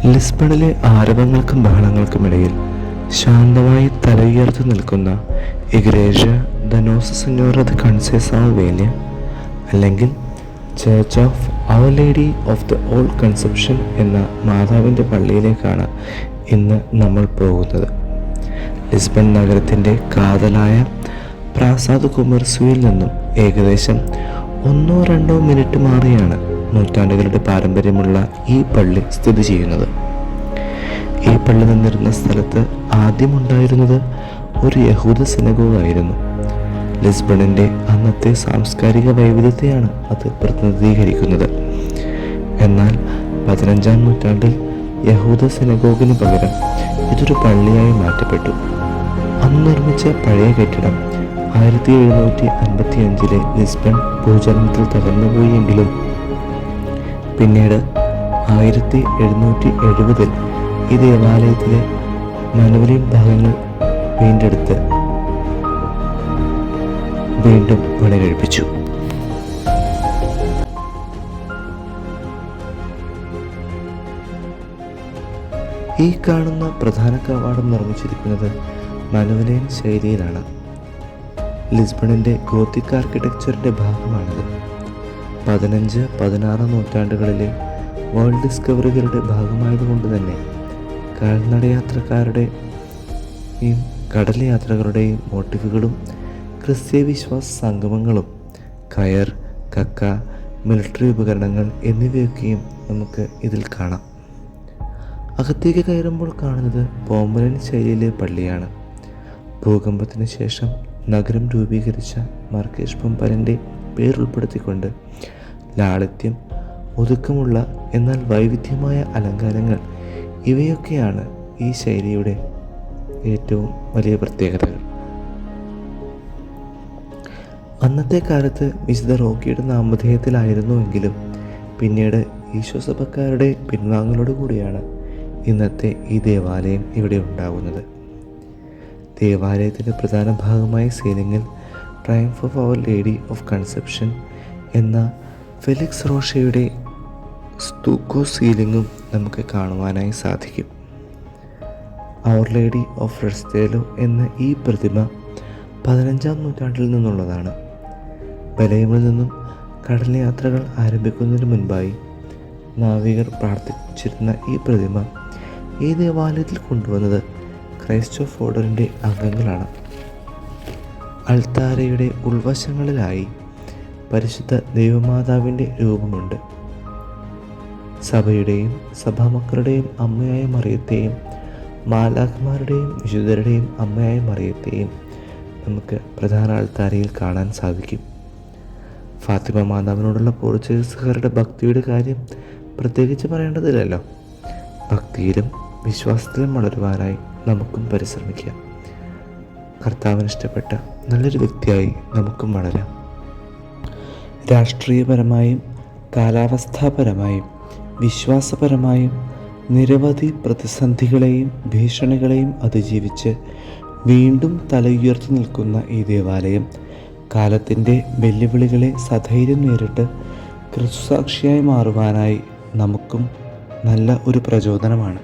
ലിസ്ബണിലെ ആരവങ്ങൾക്കും ബഹളങ്ങൾക്കുമിടയിൽ ശാന്തമായി തലയുയർത്തി നിൽക്കുന്ന ഇഗ്രേജ ദ നോസ സെഞ്ഞോറ ദ കൺസെസാവ് വേല്യ, അല്ലെങ്കിൽ church of our lady of the old conception എന്ന മാതാവിൻ്റെ പള്ളിയിലേക്കാണ് ഇന്ന് നമ്മൾ പോകുന്നത്. ലിസ്ബൺ നഗരത്തിൻ്റെ കാതലായ പ്രാസാദ് കുമർസുവിൽ നിന്നും ഏകദേശം 1-2 മിനിറ്റ് മാറിയാണ് നൂറ്റാണ്ടുകളുടെ പാരമ്പര്യമുള്ള ഈ പള്ളി സ്ഥിതി ചെയ്യുന്നത്. ഈ പള്ളി നിന്നിരുന്ന സ്ഥലത്ത് ആദ്യമുണ്ടായിരുന്നത് ഒരു യഹൂദ സിനഗോഗായിരുന്നു. ലിസ്ബണിൻ്റെ അന്നത്തെ സാംസ്കാരിക വൈവിധ്യത്തെയാണ് അത് പ്രതിനിധീകരിക്കുന്നത്. എന്നാൽ 15-ാം നൂറ്റാണ്ടിൽ യഹൂദ സിനഗോഗിന് പകരം ഇതൊരു പള്ളിയായി മാറ്റപ്പെട്ടു. അന്ന് നിർമ്മിച്ച പഴയ കെട്ടിടം 1755 ലിസ്ബൺ ഭൂചലനത്തിൽ തകർന്നുപോയെങ്കിലും പിന്നീട് 1770 ഈ ദേവാലയത്തിലെ മനോലിൻ ഭാഗങ്ങൾ വീണ്ടെടുത്ത് വീണ്ടും പണി കഴിപ്പിച്ചു. ഈ കാണുന്ന പ്രധാന കവാടം നിർമ്മിച്ചിരിക്കുന്നത് മനോലിൻ ശൈലിയിലാണ്. ലിസ്ബണിൻ്റെ ഗോത്തിക് ആർക്കിടെക്ചറിൻ്റെ ഭാഗമാണിത്. 15-16 നൂറ്റാണ്ടുകളിലെ വേൾഡ് ഡിസ്കവറികളുടെ ഭാഗമായതുകൊണ്ട് തന്നെ കാൽനടയാത്രക്കാരുടെയും കടൽ യാത്രകളുടെയും മോട്ടീവുകളും ക്രിസ്തീയ വിശ്വാസ സംഗമങ്ങളും കയർ, കക്ക, മിലിറ്ററി ഉപകരണങ്ങൾ എന്നിവയൊക്കെയും നമുക്ക് ഇതിൽ കാണാം. അകത്തേക്ക് കയറുമ്പോൾ കാണുന്നത് പോമ്പലൻ ശൈലിയിലെ പള്ളിയാണ്. ഭൂകമ്പത്തിന് ശേഷം നഗരം രൂപീകരിച്ച മാർക്കേഷ് പൊമ്പലൻ്റെ പേരുൾപ്പെടുത്തിക്കൊണ്ട് ലാളിത്യം, ഒതുക്കമുള്ള എന്നാൽ വൈവിധ്യമായ അലങ്കാരങ്ങൾ ഇവയൊക്കെയാണ് ഈ ശൈലിയുടെ ഏറ്റവും വലിയ പ്രത്യേകതകൾ. അന്നത്തെ കാലത്ത് വിശുദ്ധ റോക്കിയുടെ നാമധേയത്തിലായിരുന്നുവെങ്കിലും പിന്നീട് ഈശോസഭക്കാരുടെ പിൻവാങ്ങലോടുകൂടിയാണ് ഇന്നത്തെ ഈ ദേവാലയം ഇവിടെ ഉണ്ടാകുന്നത്. ദേവാലയത്തിൻ്റെ പ്രധാന ഭാഗമായ സീലിംഗിൽ triumph of our lady of conception എന്ന ഫെലിക്സ് റോഷയുടെ സ്തൂക്കോ സീലിംഗും നമുക്ക് കാണുവാനായി സാധിക്കും. അവർ ലേഡി ഓഫ് റെസ്റ്റേലോ എന്ന ഈ പ്രതിമ 15-ാം നൂറ്റാണ്ടിൽ നിന്നുള്ളതാണ്. ബലയമിൽ നിന്നും കടൽ യാത്രകൾ ആരംഭിക്കുന്നതിന് മുൻപായി നാവികർ പ്രാർത്ഥിച്ചിരുന്ന ഈ പ്രതിമ ഈ ദേവാലയത്തിൽ കൊണ്ടുവന്നത് ക്രൈസ്റ്റ് ഓഫ് ഓർഡറിൻ്റെ അംഗങ്ങളാണ്. അൾത്താരയുടെ ഉൾവശങ്ങളിലായി പരിശുദ്ധ ദൈവമാതാവിൻ്റെ രൂപമുണ്ട്. സഭയുടെയും സഭാമക്കളുടെയും അമ്മയായ മറിയത്തെയും മാലാഖമാരുടെയും വിശുദ്ധരുടെയും അമ്മയായ മറിയത്തെയും നമുക്ക് പ്രധാന അൾത്താരയിൽ കാണാൻ സാധിക്കും. ഫാത്തിമ മാതാവിനോടുള്ള പോർച്ചുഗീസുകാരുടെ ഭക്തിയുടെ കാര്യം പ്രത്യേകിച്ച് പറയേണ്ടതില്ലല്ലോ. ഭക്തിയിലും വിശ്വാസത്തിലും വളരുവാനായി നമുക്കും പരിശ്രമിക്കാം. കർത്താവിന് ഇഷ്ടപ്പെട്ട നല്ലൊരു വ്യക്തിയായി നമുക്കും വളരാം. രാഷ്ട്രീയപരമായും കാലാവസ്ഥാപരമായും വിശ്വാസപരമായും നിരവധി പ്രതിസന്ധികളെയും ഭീഷണികളെയും അതിജീവിച്ച് വീണ്ടും തലയുയർത്തി നിൽക്കുന്ന ഈ ദേവാലയം കാലത്തിൻ്റെ വെല്ലുവിളികളെ സധൈര്യം നേരിട്ട് ക്രിസ്തുസാക്ഷിയായി മാറുവാനായി നമുക്കും നല്ല ഒരു പ്രചോദനമാണ്.